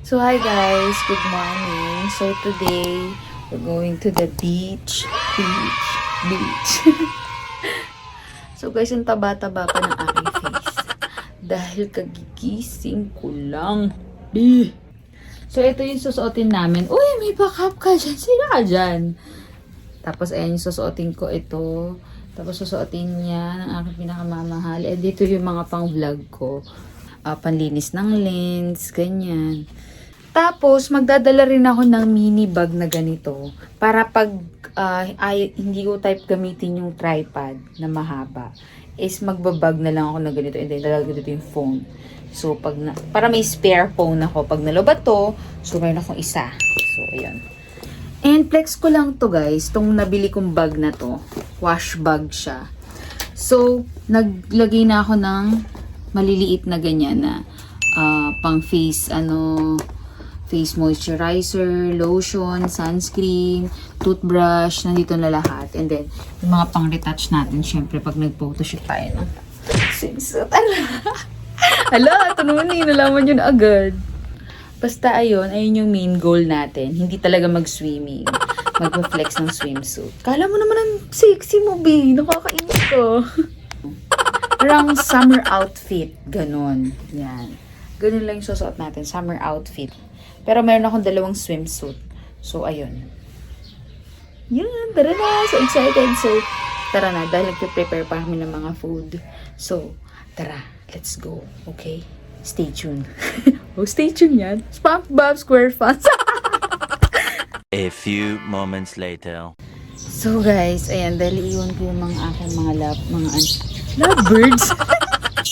So, hi guys. Good morning. So, today, we're going to the beach. So, guys, yung taba-taba pa ng aking face. Dahil kagigising ko lang. So, ito yung susuotin namin. Uy, may backup ka dyan. Sino ka dyan? Tapos, ayan yung susuotin ko ito. Tapos, susuotin niya ng aking pinakamamahal. Dito yung mga pang-vlog ko. Panlinis ng lens, ganyan. Tapos, magdadala rin ako ng mini bag na ganito. Para pag hindi ko type gamitin yung tripod na mahaba, is magbabag na lang ako na ganito. And then, lalagay dito yung phone. So, para may spare phone ako. Pag nalobat to, so mayroon akong isa. So, ayan. And flex ko lang to guys. Itong nabili kong bag na to. Wash bag siya. So, naglagay na ako ng maliliit na ganyan na pang face, face moisturizer, lotion, sunscreen, toothbrush, nandito na lahat. And then, yung mga pang-retouch natin, syempre, pag nag-photoshoot tayo, no? Swimsuit. Ala, tununin, nalaman yun agad. Basta, ayun yung main goal natin. Hindi talaga mag-swimming. Mag-flex ng swimsuit. Kala mo naman ang sexy mo, babe. Nakakainis ko. Parang summer outfit. Ganon. Yan. Ganon lang yung susuot natin. Summer outfit. Pero mayroon akong dalawang swimsuit. So, ayun. Yan, tara na. So excited. So, tara na. Dahil nagpe-prepare pa kami ng mga food. So, tara. Let's go. Okay? Stay tuned. Stay tuned yan. SpongeBob SquarePants. A few moments later. So, guys. Ayan. Dahil iwan ko yung mga aking mga lovebirds.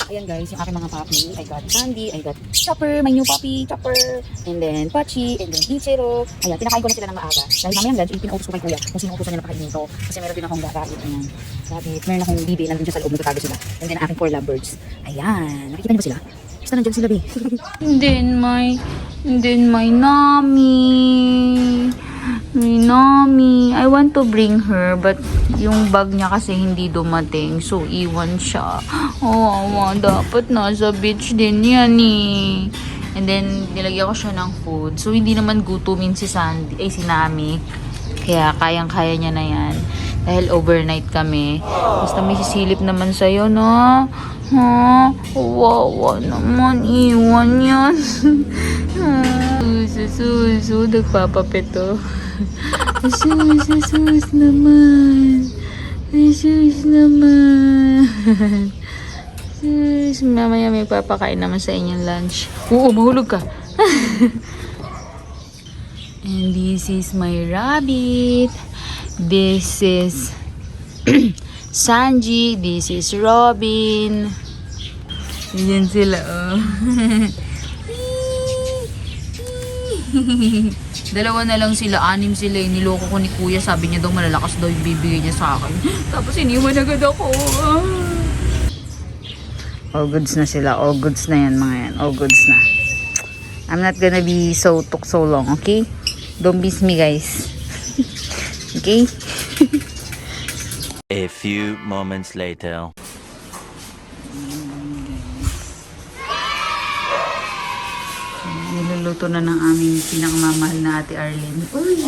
Ayan guys, yung aking mga puppy. I got Candy, I got Chopper, my new puppy, Chopper, and then Pachi, and then Ichiro. Ayan, pinakain ko na sila ng maaga. Dahil mamayang lunch, pinautos ko kay kuya kung sino utos niya na pakainin to. Kasi meron din akong rabbit. Ayan. Rabbit. Meron akong bibi, nandun dyan sa loob, nagtatago sila. And then aking 4 lovebirds. Ayan. Nakikita niyo ba sila? Basta nandyan sila, babe. And then my mommy. My mommy. I want to bring her, but yung bag niya kasi hindi dumating. So, iwan siya. Oh, dapat nasa beach din yan eh. And then, nilagyan ko siya ng food. So, hindi naman gutumin si Nami. Kaya, kayang-kaya niya na yan. Dahil overnight kami. Basta may sisilip naman sa'yo, no? Ha? Wawa naman. Iwan yan. Susu, nagpapapito. Sus naman. Sus naman. Sus, mamaya may papakain naman sa inyong lunch. Oo, mahulog ka. And this is my rabbit. This is Sanji. This is Robin. Yan sila, oh. Dalawa na lang sila, 6 sila. Niloko ko ni kuya, sabi niya daw malalakas daw yung bibigay niya sa akin. Tapos iniwan agad ako. All goods na sila. All goods na yan mga yan. All goods na. I'm not gonna be so long, okay? Don't miss me, guys. Okay? A few moments later. Niluluto na ng aming pinakamamahal na ate Arlene. Uy!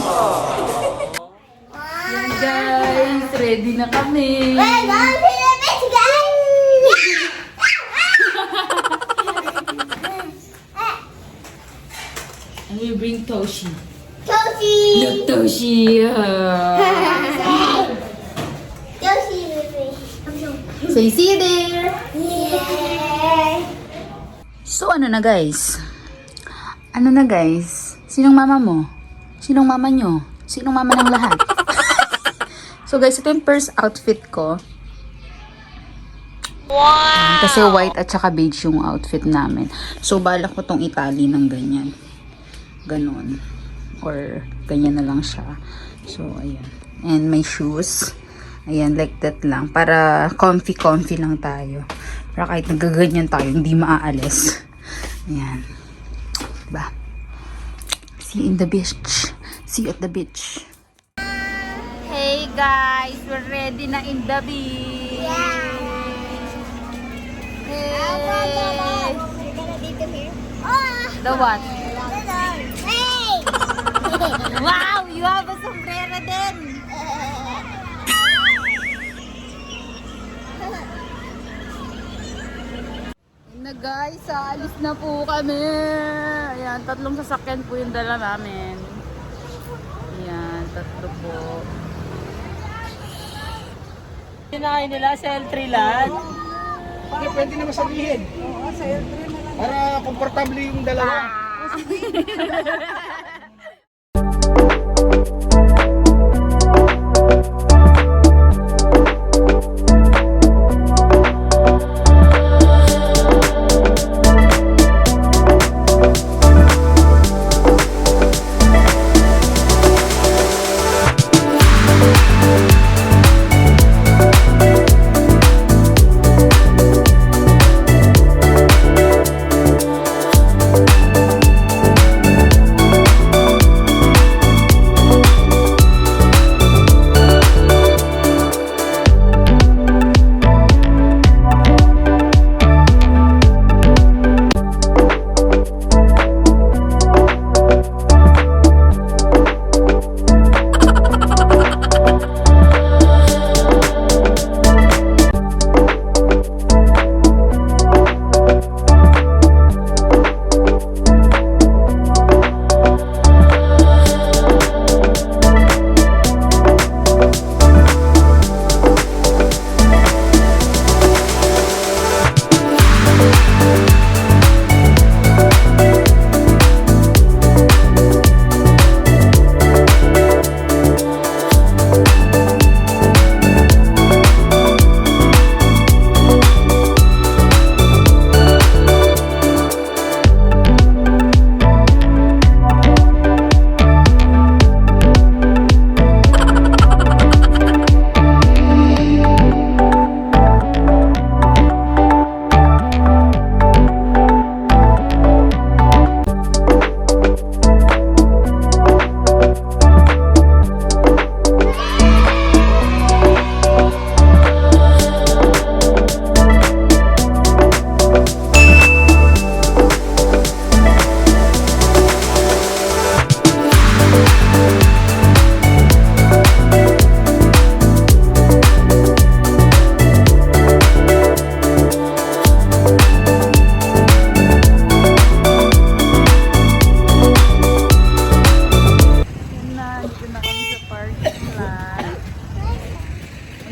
Yan guys, ready na kami. We're going to the beach, guys! And we bring Toshi. Toshi! Look, Toshi! Toshi, baby. Say, see you there! Yeah! So, ano na guys? Ano na guys? Sinong mama mo? Sinong mama nyo? Sinong mama ng lahat? So guys, ito yung first outfit ko. Wow! Kasi white at saka beige yung outfit namin. So, balak ko tong itali ng ganyan. Ganon. Or, ganyan na lang siya. So, ayan. And my shoes. Ayan, like that lang. Para comfy lang tayo. Para kahit nagaganyan tayo, hindi maaalis. Ayan. Diba? See you in the beach. See you at the beach. Hey guys, we're ready na in the beach. Hey. You're gonna be here? Oh! The what? Ta-da! Wow! You have a sombrero din! Na guys, aalis na po kami. Ayan, 3 sasakyan po yung dala namin. Ayan, 3 po. Kinain nila sa L3 land. Hindi, pwede naman sabihin. Oo, sa L3 na lang. Para komportable yung dalawa.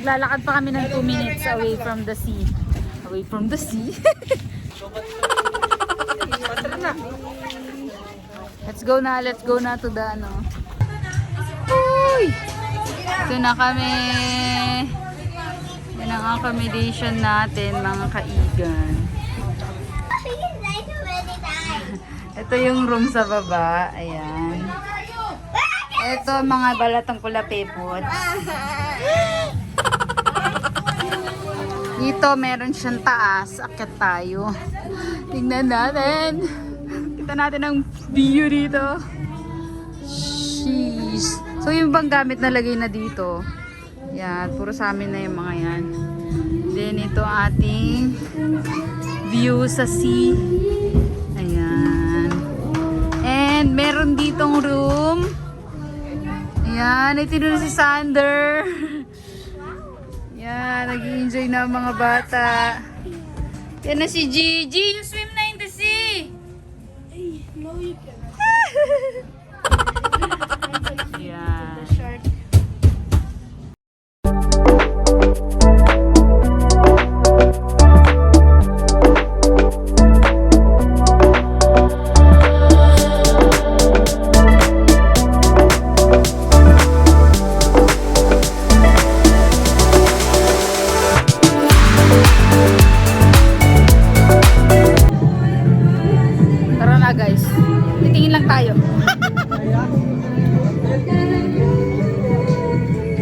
Maglalakad pa kami ng 2 minutes away from the sea. Away from the sea? Let's go na to the ano. Uy! Ito na kami. Yan ang accommodation natin, mga kaigan. Ito yung room sa baba. Ayan. Ito mga balatang kulapepot. Dito meron siyang taas. Akyat tayo. Tingnan natin. Kita natin ang view dito. Jeez. So yung bang gamit na lagay na dito. Yan. Puro sa amin na yung mga yan. Then ito ating view sa sea. Ayan. And meron ditong room. Ayan. Ay tinuro si Sander. Yan, nag-i-enjoy na ang mga bata. Yan na si Gigi. You swim na in the sea. Hey, no you cannot. Yan. Shark. Tara na guys. Titingin lang tayo.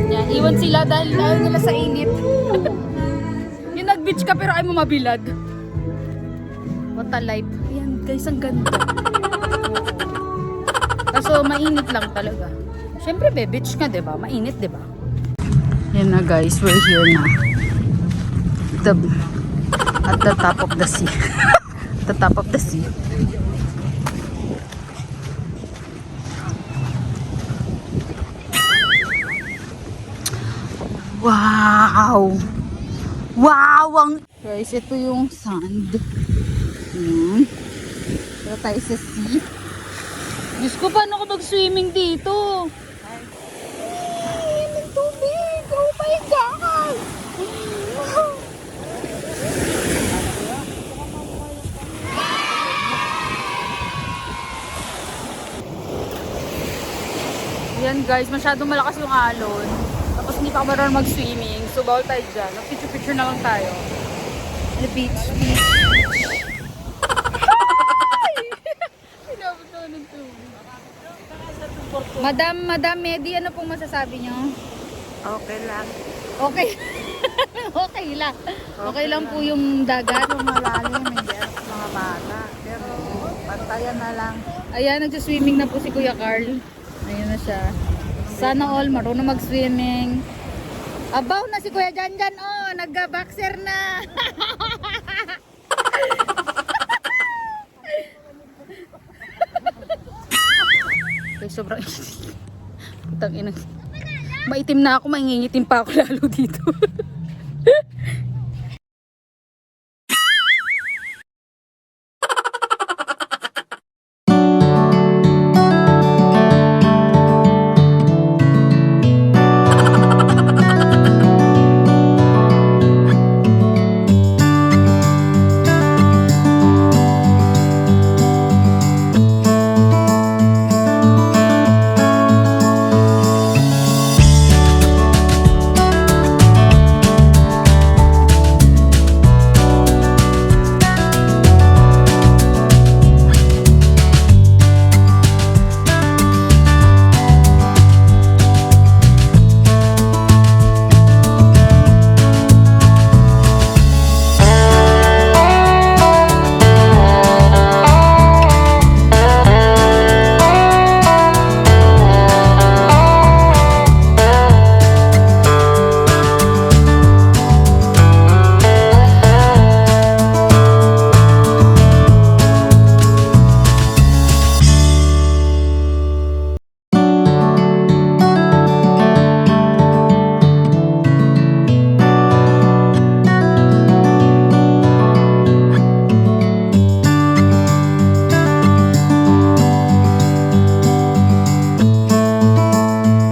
Yan, iwan sila dahil ayaw nila sa init. Yung nag-beach ka pero ay mo mabilad. What a life. Ayan guys, ang ganda. Kaso mainit lang talaga. Siyempre beach ka, diba? Mainit, diba? Yan na guys, we're here na. At the top of the sea. The top of the sea. Wow! Wow! Guys, ito yung sand. Ayan. Pero tayo sa sea. Diyos ko, paano ko mag-swimming dito? Ay, may tubig! Oh my God! Yan guys, masyadong malakas yung alon. Tapos hindi pa ako marunong mag-swimming. So bawal tayo dyan. Picture-picture na lang tayo. The beach. Pinabot na ng tubig. Madam Medi, ano pong masasabi nyo? Okay lang. Okay. Okay lang. Okay lang po yung dagat. Malalim, hindi at mga bata. Pero pantayan na lang. Ayan, nagsiswimming na po si Kuya Carl. Ayan na siya. Sana all marunong mag-swimming. Abaw na si Kuya Janjan. Oh, nagga-boxer na. Okay, sobrang putang ina. Maitim na ako, maingingitim pa ako lalo dito.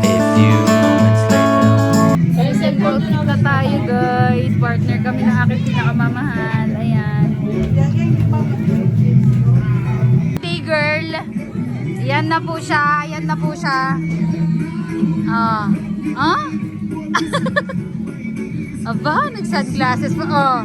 A few moments later. Guys, nag-boat na tayo guys. Partner kami ng aking pinakamamahal. Ayan. Hey girl. Yan na po siya. Yan na po siya. Ah. Ah? Aba, nag-sunglasses pa. Oh.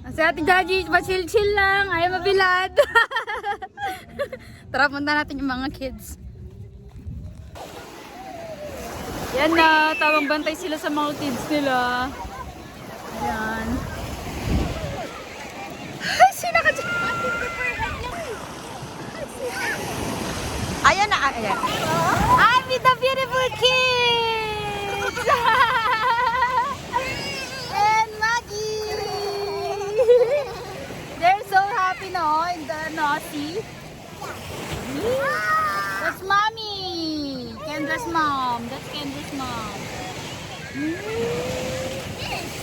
Si Ate Gaji, chill lang. Ayaw mabilad. Tara, punta natin yung mga kids. Yan na, tawang bantay sila sa mga kids nila. Ayan. Ay, sino ka dyan? Ayan na, ayan. I'm with the beautiful kids! And Maggie! They're so happy, no? In the Nosy. That's Mommy! Kendra's mom. That's Kendra's mom.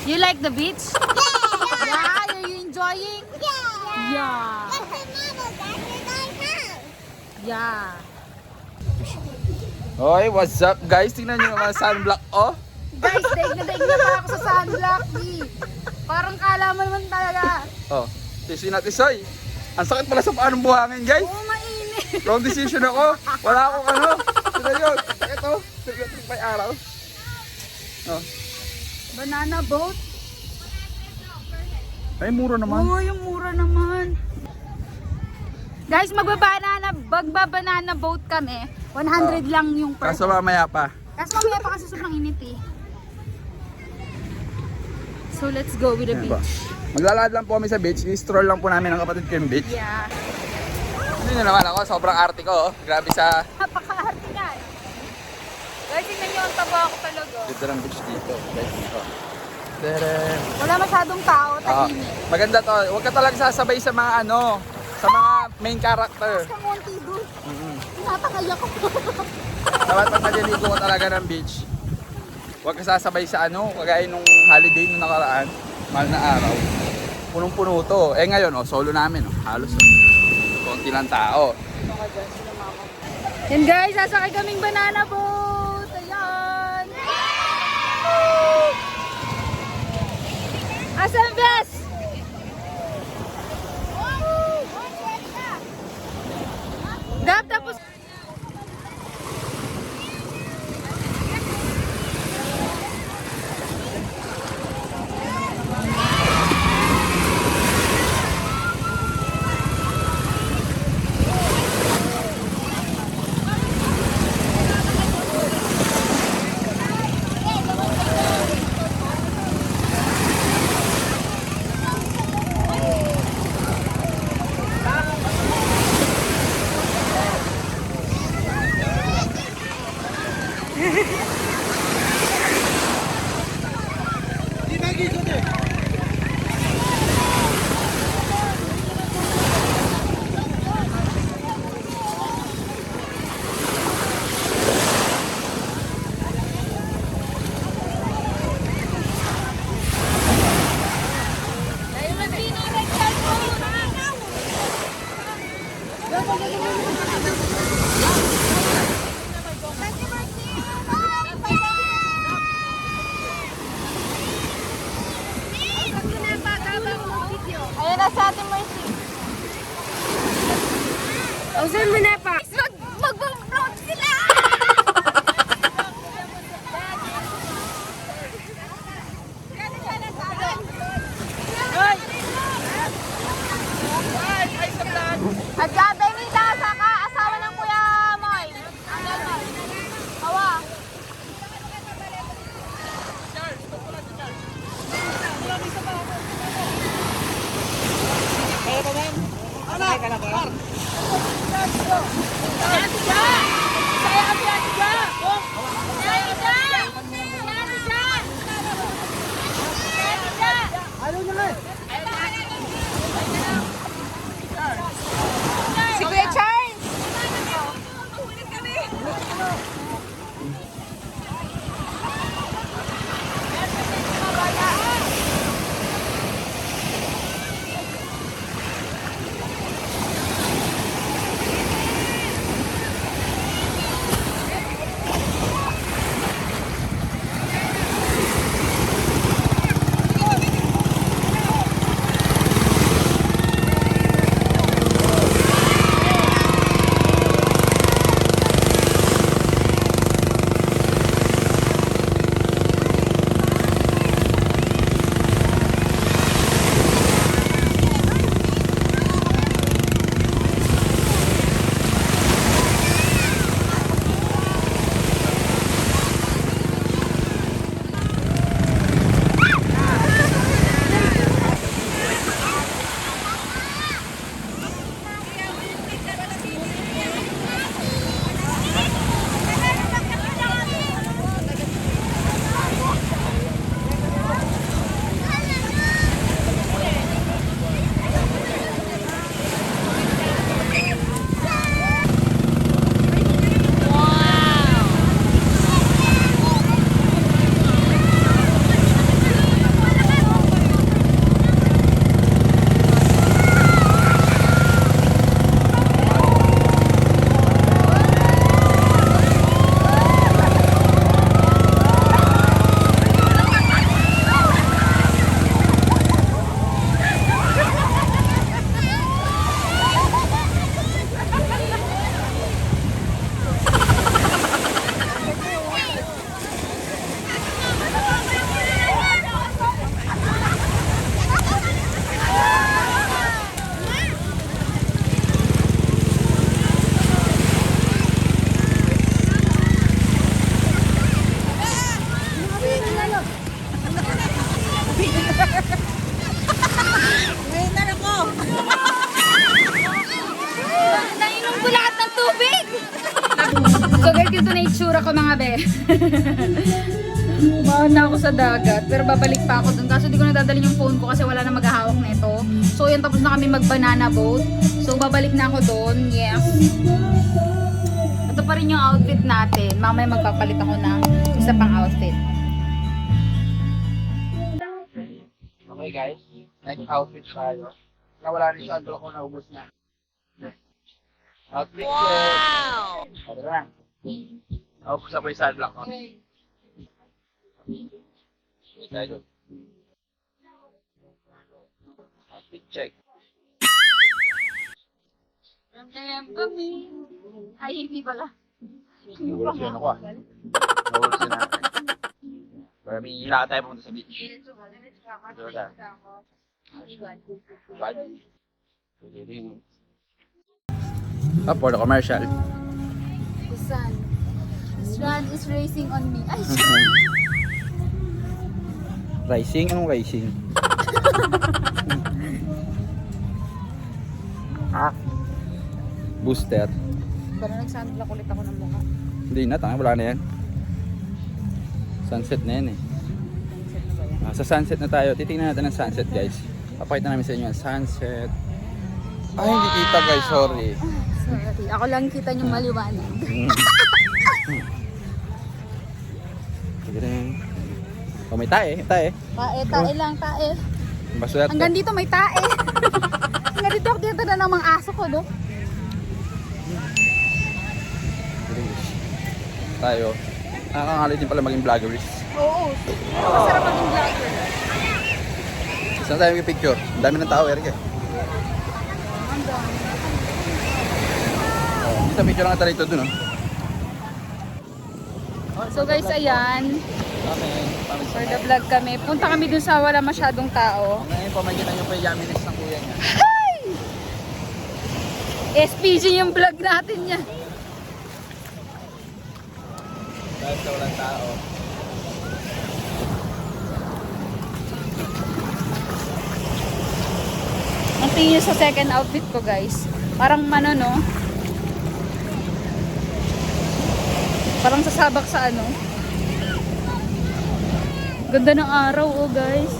You like the beach? Yeah! Are you enjoying? Yeah! Yeah! Hoy, what's up guys? Tingnan nyo naman sunblock, oh. Guys, daig na pa ako sa sunblock, di. Parang kala mo naman talaga. Oh, tisi na tisoy. Ang sakit pala sa paanong buhangin, guys. Oo, mainit. Wrong decision ako. Wala akong ano. Ito yun. Ito. Ito may araw. Oh. Banana boat. Ay, mura naman. Oo, yung mura naman. Guys, magbabanana boat kami. 100 lang yung per. Kaso mamaya pa. Kaso mamaya pa kasi sobrang init eh. So let's go with the Ayan ba? beach. Maglalakad lang po kami sa beach. I-stroll lang po namin ang kapatid ko yung beach. Yeah. Ano nyo naman ako, sobrang arte ko. Oh. Grabe sa... Napaka-arte ka. Guys, tingnan nyo ang taba ko talaga. Ganda ng beach dito. Guys, dito. Tere. Wala masyadong tao, Ah, tahimik. maganda to. Huwag ka talagang sasabay sa mga ano, sa mga main character. Kamunti doon. Mm-hmm. Tinatakay ako. Dapat pag maliligo ko talaga ng beach, huwag ka sasabay sa ano, kagaya nung holiday nung nakaraan, mahal na araw. Punong-puno to. Eh ngayon, solo namin, halos. Konti lang tao. Yan guys, sasakay kaming banana boat. Ayan. Asan bes? Dap, tapos... Ayun na sa ating Mercy. Usan mo na pa. Mag-vlog sila! At gabi nila sa asawa ng Kuya Moy. Hawa. Si Kuya Charles! So guys, ito na itsura ko mga be. Mahal na ako sa dagat, pero babalik pa ako dun. Kaso di ko nadadalhin yung phone ko kasi wala na maghahawak nito. So yan, tapos na kami mag-banana boat. So babalik na ako dun, yes. Ito pa rin yung outfit natin. Mamaya magpapalit ako ng isa pang outfit. Okay guys, next outfit tayo. Nawala rin sa andro ko, naubos na. Outfit wow! Ano na? Naubos na po yung sunblock ko. Okay tayo. Outfit check. Ay, hindi pala. Nagulos yun ako ah. Nagulos yun natin. Pero may ilaka tayo pumunta sa beach. Ito na. Ah, for the commercial. The sun. The sun is racing on me. Ay, Rising? Anong rising? Ah. Booster. parang nag-sunblock ulit ako ng mukha. Hindi na, tanga, wala na yan. Sunset na yan eh. Sunset na ba yan? Sa sunset na tayo. Titingnan natin ang sunset guys. Papakita namin sa inyo ang sunset. Ay, hindi kita guys, sorry. Sorry, ako lang kita niyong maliwanag. Sige rin. Oh, may tae, tae. Tae lang, tae. Baswerte. Hanggang dito may tae. Hanggang dito ako dito na ng mga aso ko, no? Tayo. Nakakangalit din pala maging vloggers. Oo. Masarap maging vlogger. Saan tayo yung picture? Ang dami ng tao, Eric eh. Dito picture lang tayo dito dun, oh. So guys, ayan. Okay. For the vlog kami. Punta kami dun sa wala masyadong tao. Ngayon, pamagitan nyo pa yung yumminess ng kuya niya. SPG yung vlog natin niya. Dahil sa walang tao. Ang tingin nyo sa second outfit ko, guys. Parang ano, no? Parang sasabak sa ano. Ganda ng araw, oh, guys.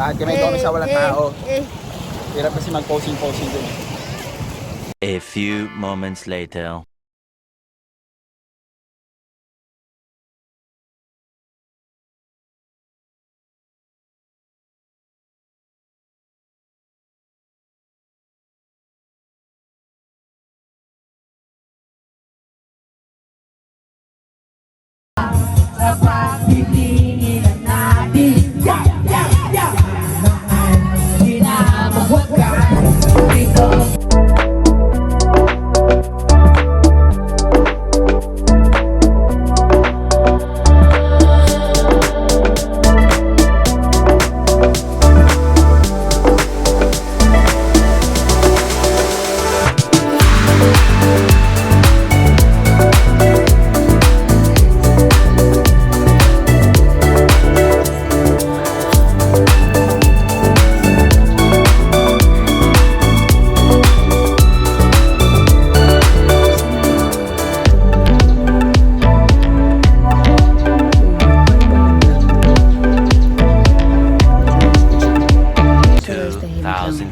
Bakit kami kami sa walang tao? Hirap kasi mag-posing-posing dun. A few moments later.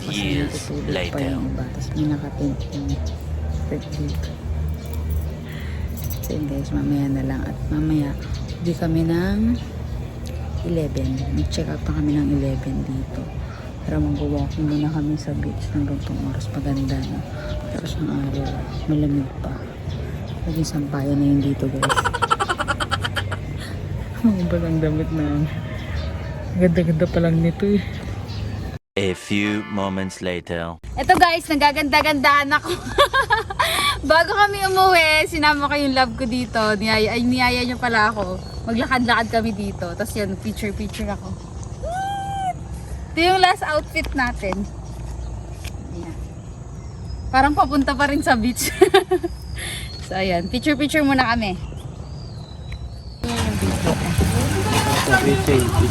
Years later. Tapos may nakatent yung dito. So yun guys, mamaya na lang. At mamaya, hindi kami ng 11. Nag-check out na kami ng 11 dito. Pero mag-walking muna kami sa beach hanggang itong oras paganda na. Tapos ng araw, malamig pa. Naging sampayan na yun dito guys. Ang bagang damit na. Ganda-ganda pa lang nito eh. A few moments later. Eto guys, nagaganda-gandahan ako. Bago kami umuwi, sinama ko yung love ko dito. Niyaya niyo pala ako. Maglakad-lakad kami dito. Tapos yan, picture-picture ako. Ito yung last outfit natin. Ayan. Parang papunta pa rin sa beach. So ayan, picture-picture muna kami. po.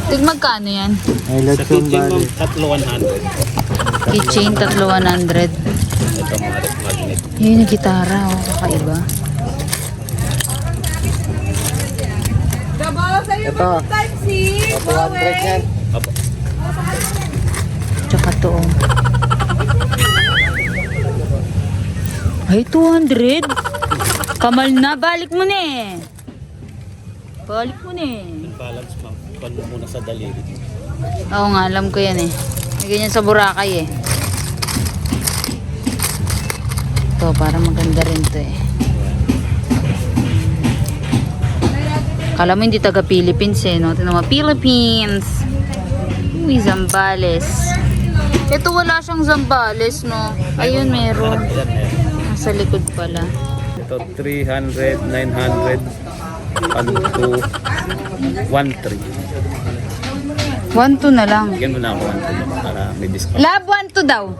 Tig magkano yan? Sa kitchen ma'am, 3,100. Keychain, 3,100. Ito magnet. Yun yung gitara, oh, kakaiba. Ito. 200 yan. Apo. Tsaka to, oh. Ay, 200? Kamal na, balik mo na eh. Balik mo na eh. Balance ma'am. Pan mo muna sa daliri. Oo nga, alam ko yan eh. May ganyan sa Boracay eh. Ito, para maganda rin to eh. Kala mo hindi taga Philippines eh, no? Tignan mo, Philippines! Uy, Zambales. Ito wala siyang Zambales, no? Ayun, meron. Nasa likod pala. Ito 300, 900, pan to 1,300. 1-2 na lang. Bigyan mo na ako 1,200 para may discount. Lab 1-2 daw.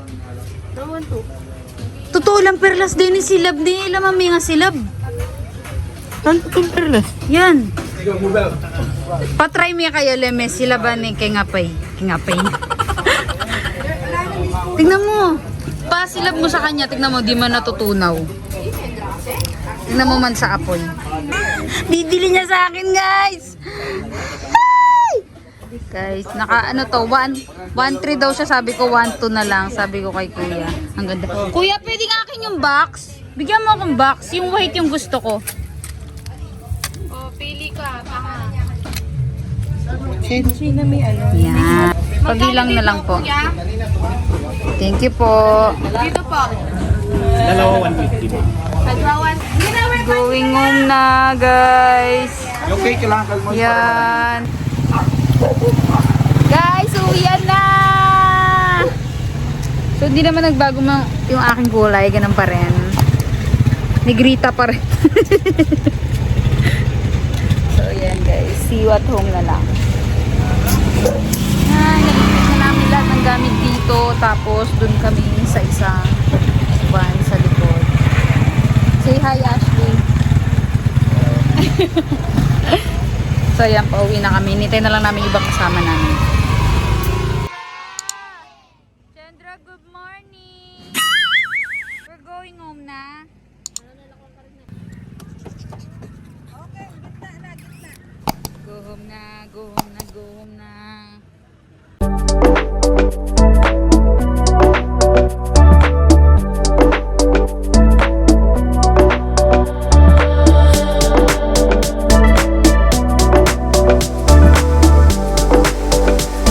Totoo lang, perlas din ni silab din. Alam mami nga silab. Saan itong perlas? Yan. Patry mo kayo, Leme. Silaban ni Kingapay. Kingapay. Tingnan mo. Pasilab mo sa kanya. Tingnan mo, di man natutunaw. Tingnan mo man sa apoy. Bibili niya sa akin, guys. Ay! Guys, naka ano to, 1-3 daw siya. Sabi ko 1-2 na lang. Sabi ko kay kuya. Ang ganda. Kuya, pwedeng akin yung box? Bigyan mo akong box. Yung white yung gusto ko. Sino may ano? Yan. Pabilang na lang po. Thank you po. Dalawa 150. Going home na, guys. Yung cake, kailangan kalmo. Yan. Guys, uwian na! So, hindi naman nagbago yung aking kulay. Ganun pa rin. Negrita pa rin. So, yan guys. See you at home na lang. Ay, nag-ibig na namin lahat ng gamit dito. Tapos, dun kami sa isang van sa likod. Say hi, Ashley. So, yan, pauwi na kami. Nitay na lang namin ibang kasama namin. Chandra, good morning! We're going home na. Go home na, go home na, go home na.